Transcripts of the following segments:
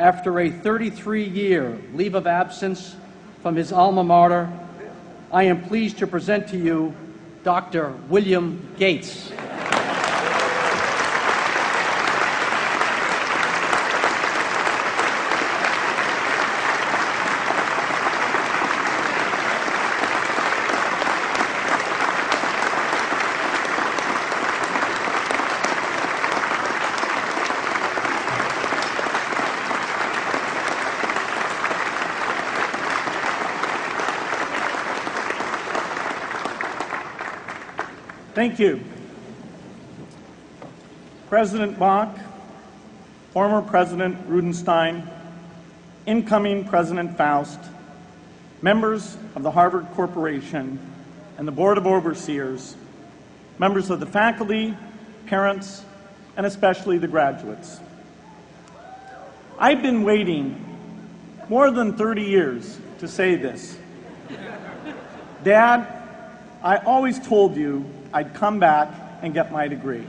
After a 33-year leave of absence from his alma mater, I am pleased to present to you Dr. William Gates. Thank you. President Bach, former President Rudenstein, incoming President Faust, members of the Harvard Corporation and the Board of Overseers, members of the faculty, parents, and especially the graduates. I've been waiting more than 30 years to say this. Dad, I always told you I'd come back and get my degree.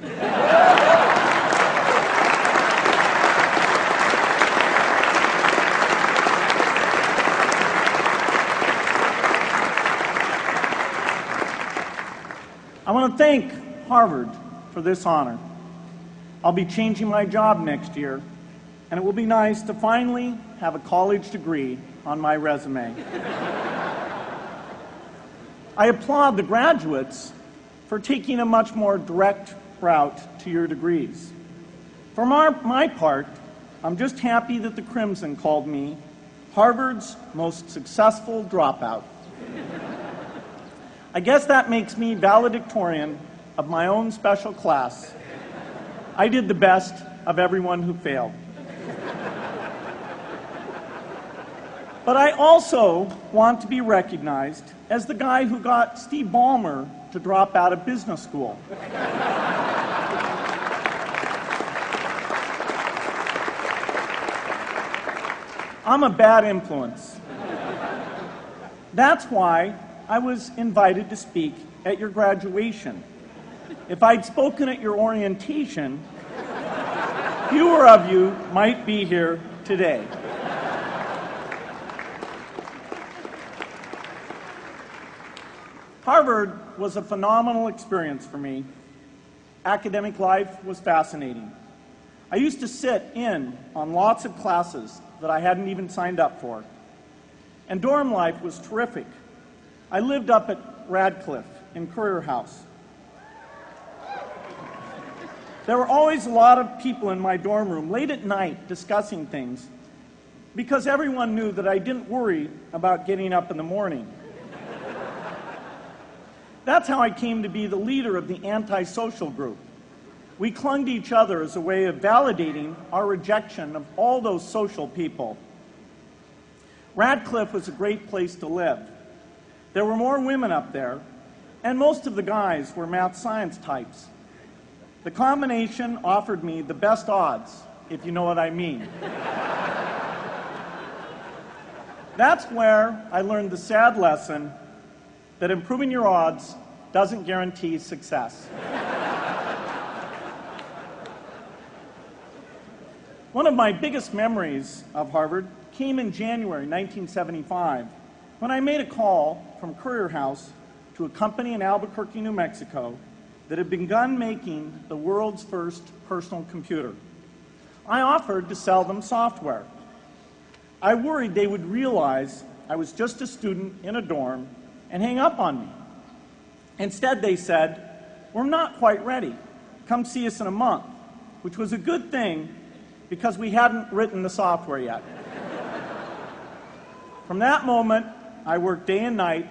I want to thank Harvard for this honor. I'll be changing my job next year, and it will be nice to finally have a college degree on my resume. I applaud the graduates for taking a much more direct route to your degrees. For my part, I'm just happy that the Crimson called me Harvard's most successful dropout. I guess that makes me valedictorian of my own special class. I did the best of everyone who failed. But I also want to be recognized as the guy who got Steve Ballmer to drop out of business school. I'm a bad influence. That's why I was invited to speak at your graduation. If I'd spoken at your orientation, fewer of you might be here today. Harvard was a phenomenal experience for me. Academic life was fascinating. I used to sit in on lots of classes that I hadn't even signed up for. And dorm life was terrific. I lived up at Radcliffe in Currier House. There were always a lot of people in my dorm room late at night discussing things because everyone knew that I didn't worry about getting up in the morning. That's how I came to be the leader of the antisocial group. We clung to each other as a way of validating our rejection of all those social people. Radcliffe was a great place to live. There were more women up there, and most of the guys were math science types. The combination offered me the best odds, if you know what I mean. That's where I learned the sad lesson that improving your odds doesn't guarantee success. One of my biggest memories of Harvard came in January 1975 when I made a call from Currier House to a company in Albuquerque, New Mexico that had begun making the world's first personal computer. I offered to sell them software. I worried they would realize I was just a student in a dorm and hang up on me. Instead, they said, "We're not quite ready. Come see us in a month," which was a good thing because we hadn't written the software yet. From that moment, I worked day and night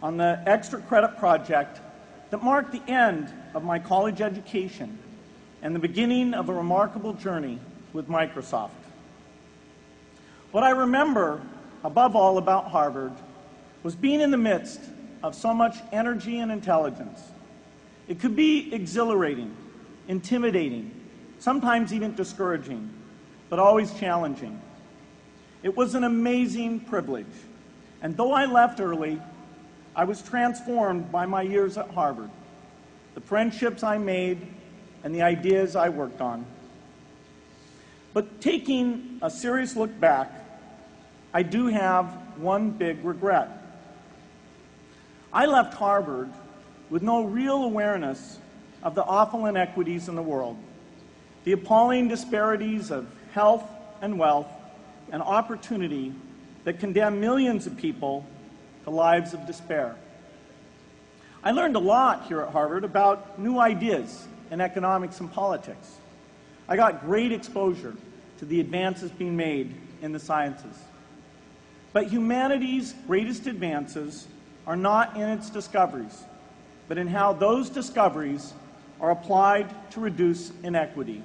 on the extra credit project that marked the end of my college education and the beginning of a remarkable journey with Microsoft. What I remember above all about Harvard was being in the midst of so much energy and intelligence. It could be exhilarating, intimidating, sometimes even discouraging, but always challenging. It was an amazing privilege, and though I left early, I was transformed by my years at Harvard, the friendships I made, and the ideas I worked on. But taking a serious look back, I do have one big regret. I left Harvard with no real awareness of the awful inequities in the world, the appalling disparities of health and wealth and opportunity that condemn millions of people to lives of despair. I learned a lot here at Harvard about new ideas in economics and politics. I got great exposure to the advances being made in the sciences. But humanity's greatest advances are not in its discoveries, but in how those discoveries are applied to reduce inequity.